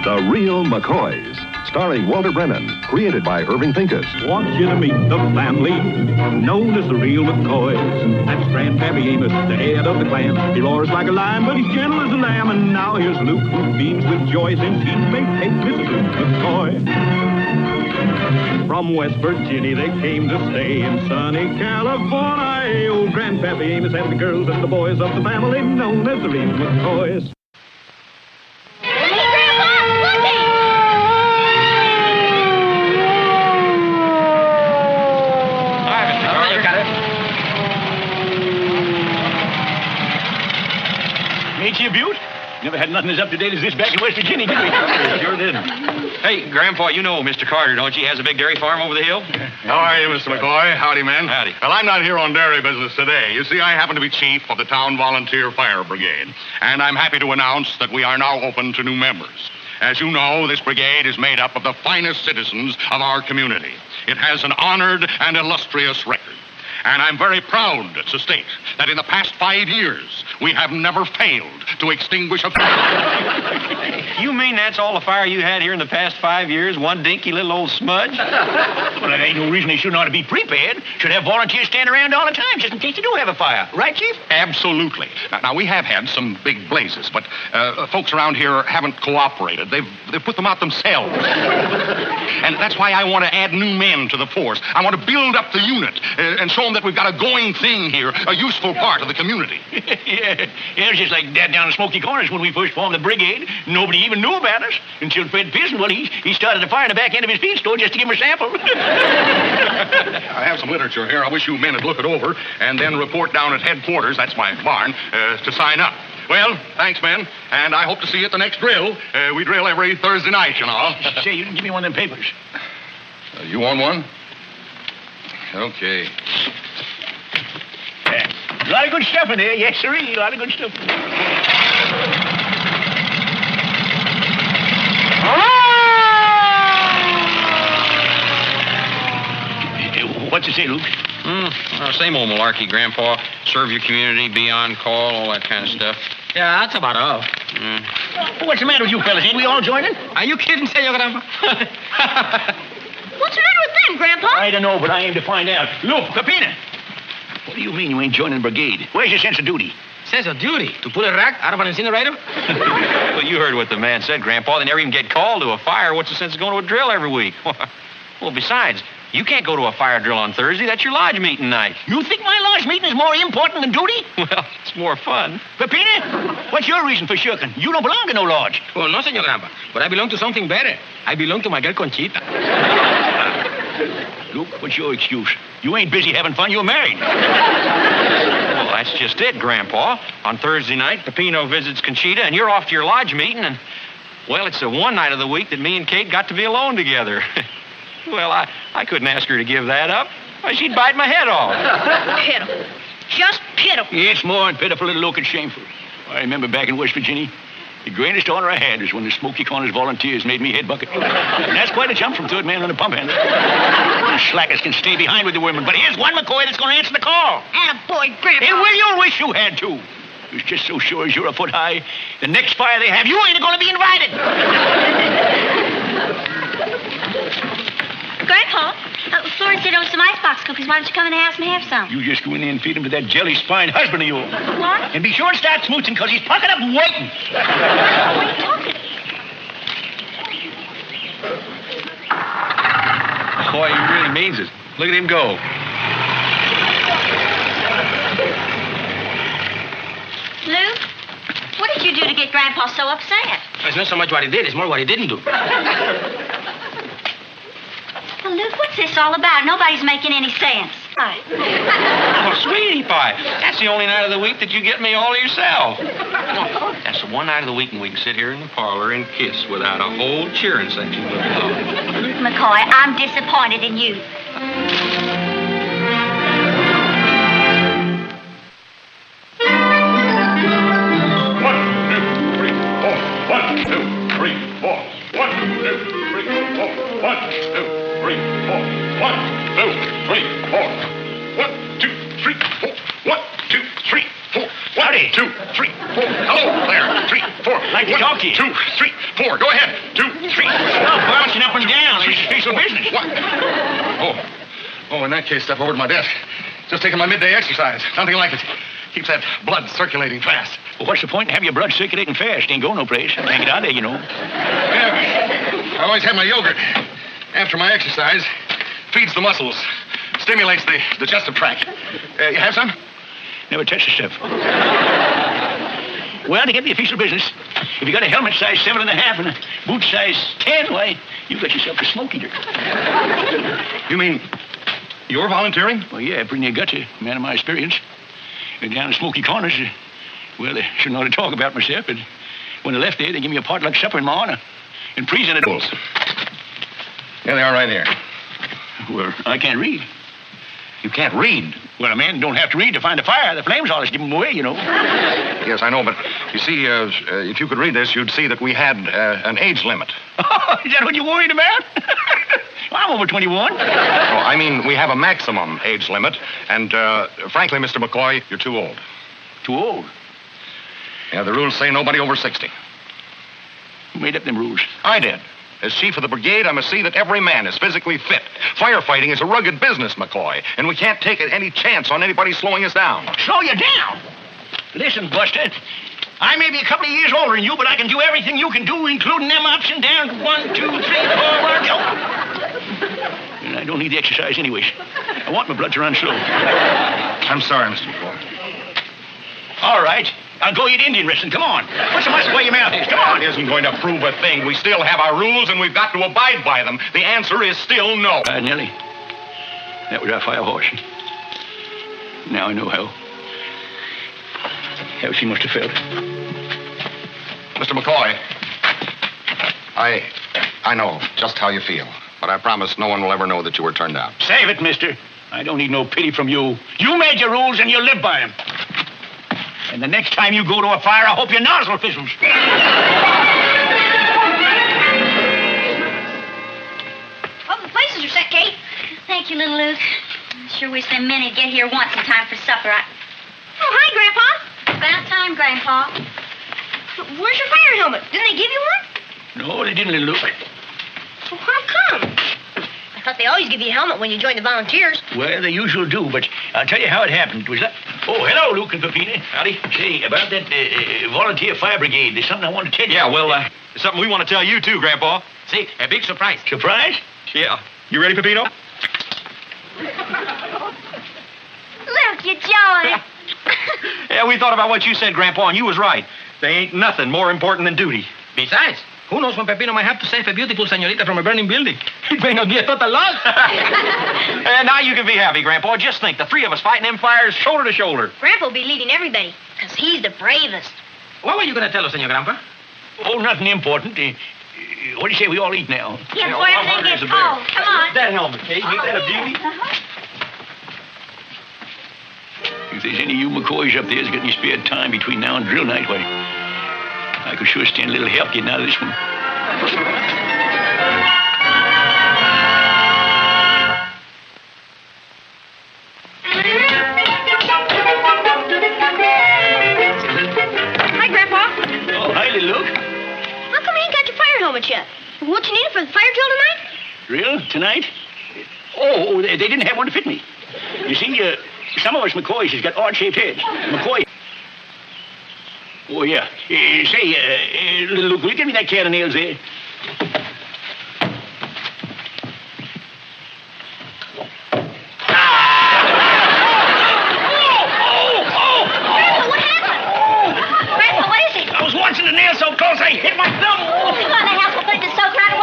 The Real McCoys, starring Walter Brennan, created by Irving Pincus. Want you to meet the family known as the Real McCoys. That's Grandpappy Amos, the head of the clan. He roars like a lion, but he's gentle as a lamb. And now here's Luke, who beams with joy since he may take Mrs. Luke McCoy. From West Virginia they came to stay in sunny California. Old Grandpappy Amos and the girls and the boys of the family known as the Real McCoys. Ain't she a beaut? Never had nothing as up-to-date as this back in West Virginia, did we? Sure didn't. Hey, Grandpa, you know Mr. Carter, don't you? He has a big dairy farm over the hill. How are you, Mr. McCoy? Howdy, men. Howdy. Well, I'm not here on dairy business today. You see, I happen to be chief of the town volunteer fire brigade, and I'm happy to announce that we are now open to new members. As you know, this brigade is made up of the finest citizens of our community. It has an honored and illustrious record. And I'm very proud to state that in the past 5 years, we have never failed to extinguish a fire. You mean that's all the fire you had here in the past 5 years? One dinky little old smudge? Well, that ain't no reason they shouldn't ought to be prepared. Should have volunteers stand around all the time just in case they do have a fire. Right, Chief? Absolutely. Now, we have had some big blazes, but folks around here haven't cooperated. They've put them out themselves. And that's why I want to add new men to the force. I want to build up the unit and show them that we've got a going thing here, a useful part of the community. Yeah, it's just like that down in Smoky Corners when we first formed the brigade. Nobody even knew about us until Fred Pearson, well, he started a fire in the back end of his feed store just to give him a sample. I have some literature here. I wish you men would look it over and then report down at headquarters, that's my barn, to sign up. Well, thanks, men, and I hope to see you at the next drill. We drill every Thursday night, you know. Say, you can give me one of them papers. You want one? Okay. A lot of good stuff in there, yes, sir. A lot of good stuff. What's it say, Luke? Same old malarkey, Grandpa. Serve your community, be on call, all that kind of stuff. Yeah, that's about all. What's the matter with you fellas? Ain't we all joining? Are you kidding, Senor Grandpa? What's the matter with them, Grandpa? I don't know, but I aim to find out. Look, Pepina. What do you mean you ain't joining the brigade? Where's your sense of duty? Sense of duty? To pull a rack out of an incinerator? Well, you heard what the man said, Grandpa. They never even get called to a fire. What's the sense of going to a drill every week? Well, besides, you can't go to a fire drill on Thursday. That's your lodge meeting night. You think my lodge meeting is more important than duty? Well, it's more fun. Pepina, what's your reason for shirking? You don't belong to no lodge. Well, no, Senor Grandpa. But I belong to something better. I belong to my girl Conchita. Luke, what's your excuse? You ain't busy having fun. You're married. Well, that's just it, Grandpa. On Thursday night, Pepino visits Conchita, and you're off to your lodge meeting, and, well, it's the one night of the week that me and Kate got to be alone together. Well, I couldn't ask her to give that up. Why, she'd bite my head off. Pitiful. Just pitiful. It's more than pitiful, it'll look and shameful. I remember back in West Virginia, the greatest honor I had was when the Smoky Corners volunteers made me head bucket. And that's quite a jump from third man on the pump handle. The slackers can stay behind with the women, but here's one McCoy that's going to answer the call. Attaboy, Grandpa. And well, you wish you had to. It's just so sure as you're a foot high, the next fire they have, you ain't going to be invited. Grandpa, Florence said there was some icebox cookies. Why don't you come in the house and have some? You just go in there and feed him to that jelly-spined husband of yours. What? And be sure and start smooching, because he's puckered up and waiting. What are you talking? Boy, he really means it. Look at him go. Lou, what did you do to get Grandpa so upset? It's not so much what he did, it's more what he didn't do. Well, Luke, what's this all about? Nobody's making any sense. Oh, sweetie pie, that's the only night of the week that you get me all to yourself. That's the one night of the week when we can sit here in the parlor and kiss without a whole cheering section looking on. Luke McCoy, I'm disappointed in you. Hello there. 3, 4. Like to talk to you. 2, 3, 4. Go ahead. 2, 3. Stop bouncing up and down. It's official business. What? Oh, in that case, step over to my desk. Just taking my midday exercise. Nothing like it. Keeps that blood circulating fast. Well, what's the point in having your blood circulating fast? Ain't going no place. Can't get out of there, you know. Yeah, I always have my yogurt. After my exercise, feeds the muscles, stimulates the digestive tract. You have some? Never touched the stuff. Well, to get the official business, if you got a helmet size 7.5 and a boot size 10, why, you got yourself a smoke eater. You mean you're volunteering? Well, yeah, pretty near got to, man of my experience. Down in Smoky Corners, well, they shouldn't ought to talk about myself, but when I left there, they gave me a potluck supper in my honor and presented it. Here they are right here. Well, I can't read. You can't read? Well, a man don't have to read to find a fire. The flames always give them away, you know. Yes, I know, but you see, if you could read this, you'd see that we had an age limit. Oh, is that what you're worried about? I'm over 21. Oh, I mean, we have a maximum age limit, and frankly, Mr. McCoy, you're too old. Too old? Yeah, the rules say nobody over 60. Who made up them rules? I did. As chief of the brigade, I must see that every man is physically fit. Firefighting is a rugged business, McCoy, and we can't take any chance on anybody slowing us down. Slow you down? Listen, Buster, I may be a couple of years older than you, but I can do everything you can do, including them ups and downs. 1, 2, 3, 4, 1, go. And I don't need the exercise anyways. I want my blood to run slow. I'm sorry, Mr. McCoy. All right. I'll go eat Indian wrestling. Come on. What's the matter where your mouth is? Come on. It isn't going to prove a thing. We still have our rules, and we've got to abide by them. The answer is still no. Nellie, that was our fire horse. Now I know how she must have felt. Mr. McCoy, I know just how you feel, but I promise no one will ever know that you were turned down. Save it, mister. I don't need no pity from you. You made your rules, and you live by them. And the next time you go to a fire, I hope your nozzle fizzles. Oh, the places are set, Kate. Thank you, little Luke. I sure wish them men would get here once in time for supper. Oh, hi, Grandpa. About time, Grandpa. Where's your fire helmet? Didn't they give you one? No, they didn't, little Luke. Well, how come? I thought they always give you a helmet when you join the volunteers. Well, they usually do, but I'll tell you how it happened. It was that... Oh, hello, Luke and Peppina. Howdy. Say, about that volunteer fire brigade, there's something I want to tell you. Yeah, well, there's something we want to tell you, too, Grandpa. See, a big surprise. Surprise? Yeah. You ready, Peppino? Luke, you joy. Yeah, we thought about what you said, Grandpa, and you was right. There ain't nothing more important than duty. Besides, who knows when Peppino might have to save a beautiful señorita from a burning building? It may not be a total loss. And now you can be happy, Grandpa. Just think, the three of us fighting them fires shoulder to shoulder. Grandpa will be leading everybody, because he's the bravest. What were you going to tell us, Senor Grandpa? Oh, nothing important. What do you say we all eat now? Yeah, before everything gets cold. Come on. That helmet, Kate. Ain't that a beauty? If there's any of you McCoys up there that's got any spare time between now and drill night, why, I could sure stand a little help getting out of this one. Hi, Grandpa. Oh, hi, little Luke. How come you ain't got your fire helmet yet? What you need it for the fire drill tonight? Drill? Tonight? Oh, they didn't have one to fit me. You see, some of us McCoys has got odd-shaped heads. McCoy... Oh, yeah. Say, little Luke, will you give me that can of nails there? Grandpa, what is it? I was watching the nail so close, I hit my thumb. Go in the house and put it to soak right away.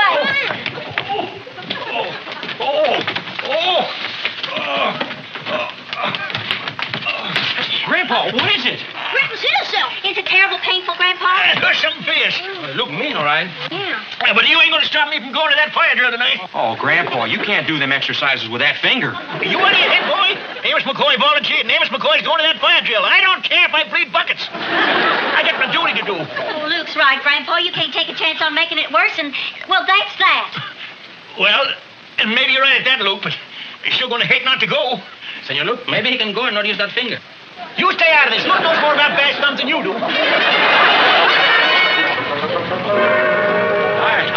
Grandpa, what is it? Grandpa's hit himself. Is it terrible painful, Grandpa? There's something fierce. Look mean, all right. Yeah. But you ain't going to stop me from going to that fire drill tonight. Oh, Grandpa, you can't do them exercises with that finger. You want to hit, boy? Amos McCoy volunteered, and Amos McCoy's going to that fire drill. I don't care if I bleed buckets. I got my duty to do. Oh, Luke's right, Grandpa. You can't take a chance on making it worse, and, well, that's that. Well, and maybe you're right at that, Luke, but you're still going to hate not to go. Senor Luke, maybe he can go and not use that finger. You stay out of this. Luke knows more about bad thumbs than you do. All right.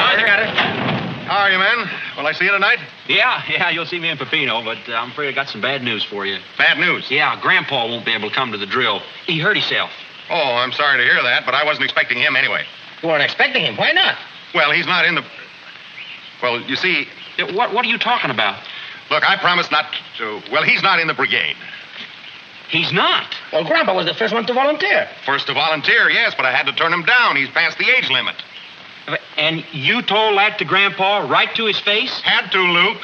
Ben. Will I see you tonight? Yeah, you'll see me in Pepino, but I'm afraid I got some bad news for you. Bad news? Yeah, Grandpa won't be able to come to the drill. He hurt himself. Oh, I'm sorry to hear that, but I wasn't expecting him anyway. You weren't expecting him. Why not? Well, he's not in the... Well, you see... What are you talking about? Look, I promised not to... Well, he's not in the brigade. He's not. Well, Grandpa was the first one to volunteer. First to volunteer, yes, but I had to turn him down. He's past the age limit. And you told that to Grandpa right to his face? Had to, Luke.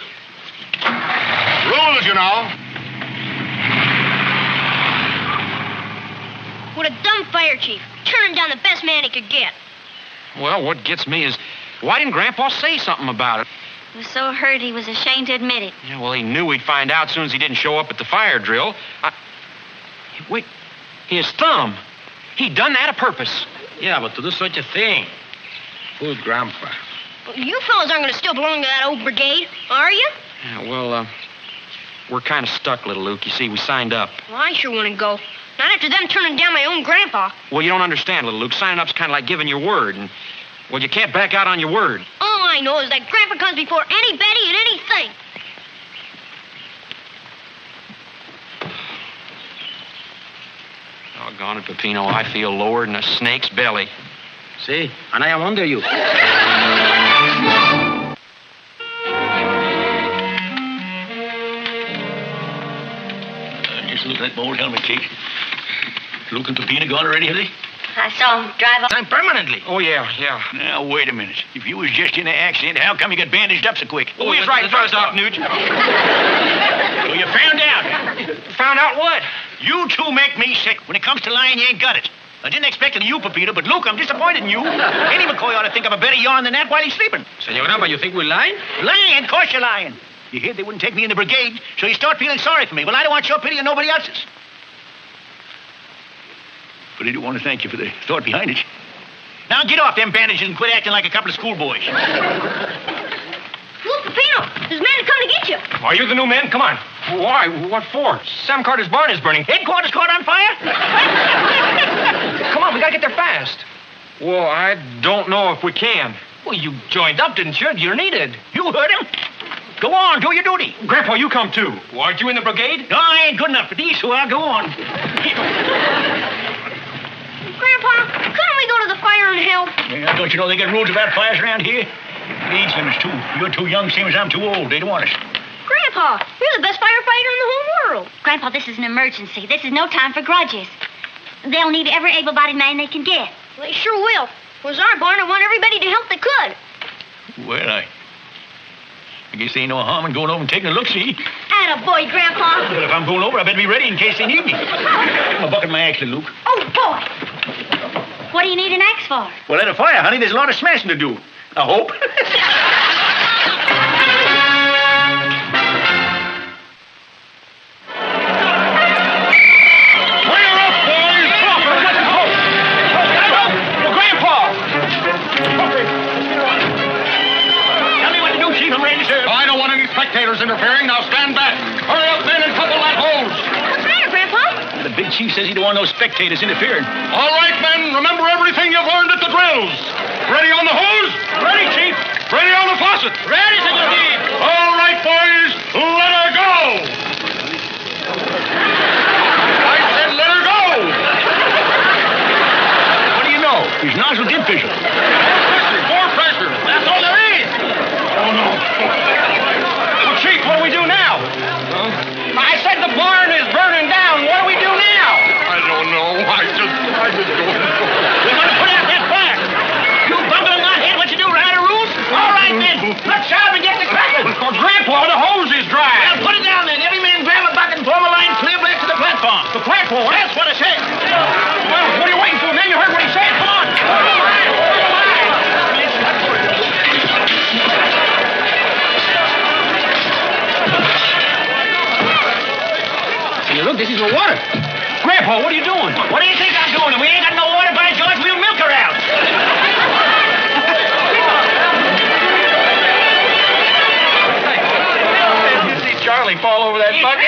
Rules, you know. What a dumb fire chief. Turning down the best man he could get. Well, what gets me is, why didn't Grandpa say something about it? He was so hurt he was ashamed to admit it. Yeah, well, he knew we'd find out as soon as he didn't show up at the fire drill. Wait, his thumb. He done that a purpose. Yeah, but to do such a thing. Good Grandpa. Well, you fellas aren't going to still belong to that old brigade, are you? Yeah, well, we're kind of stuck, little Luke. You see, we signed up. Well, I sure want to go. Not after them turning down my own Grandpa. Well, you don't understand, little Luke. Signing up's kind of like giving your word, and, well, you can't back out on your word. All I know is that Grandpa comes before anybody and anything. Doggone it, Pepino, I feel lower than a snake's belly. See? And I am under you. Just look at my old helmet, Kate. Luke and Pepino gone already, have they? I saw him drive up. I'm permanently. Oh, yeah. Now, wait a minute. If you was just in an accident, how come you got bandaged up so quick? Oh, he's right in front of Doc Nugent. So you found out. Found out what? You two make me sick. When it comes to lying, you ain't got it. I didn't expect it of you, Pepino, but Luke, I'm disappointed in you. Any McCoy ought to think of a better yarn than that while he's sleeping. Senor Grandpa, you think we're lying? Lying? Of course you're lying. You heard they wouldn't take me in the brigade, so you start feeling sorry for me. Well, I don't want your pity and nobody else's. But I do want to thank you for the thought behind it. Now get off them bandages and quit acting like a couple of schoolboys. Look, Pepino, there's men come to get you. Are you the new man? Come on. Why? What for? Sam Carter's barn is burning. Headquarters caught on fire? Come on, we gotta get there fast. Well, I don't know if we can. Well, you joined up, didn't you? You're needed. You heard him. Go on, do your duty. Grandpa, you come too. Well, aren't you in the brigade? No, I ain't good enough for these, so I'll go on. Grandpa, couldn't we go to the fire and help? Yeah, don't you know they got rules about fires around here? Age limits, too. You're too young, same as I'm too old. They don't want us. Grandpa, you're the best firefighter in the whole world. Grandpa, this is an emergency. This is no time for grudges. They'll need every able-bodied man they can get. They sure will. It was our barn. I want everybody to help that could. Well, I guess there ain't no harm in going over and taking a look-see. Attaboy, Grandpa. But if I'm going over, I better be ready in case they need me. I'll bucket my axe, Luke. Oh, boy. What do you need an axe for? Well, at a fire, honey, there's a lot of smashing to do. I hope. Spectators interfering. Now stand back. Hurry up, men, and couple that hose. What's the matter, Grandpa? The big chief says he don't want no spectators interfering. All right, men. Remember everything you've learned at the drills. Ready on the hose? Ready, Chief. Ready on the faucet? Ready, Senor Chief. All right, boys. Let her go. I said let her go. What do you know? His nozzle did fizzle. More pressure. That's all there is. Oh, no. Chief, what do we do now? I said the barn is burning down. What do we do now? I don't know. I just don't know. We're going to put out that fire. You bumbling knothead, what you do, ride a roof? All right, then. Let's shove and get the crackers. Oh, Grandpa, the hose is dry. Well, put it down, then. Every man grab a bucket and form a line clear back to the platform. The platform? That's what I said. Well, what are you waiting for, man? You heard what he said. Come on. Look, this is the water. Grandpa, what are you doing? What do you think I'm doing? If we ain't got no water, by George, we'll milk her out. Did you see Charlie fall over that bucket?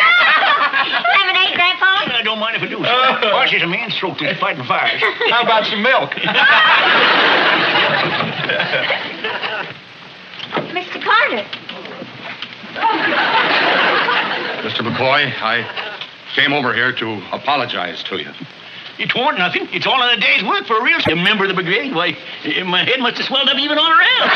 Lemonade, Grandpa? I don't mind if I do. Of she's a man's stroke that's fighting fires. How about some milk? Mr. Carter, I came over here to apologize to you. It weren't nothing. It's all in a day's work for a real member of the brigade. Why, my head must have swelled up even all around.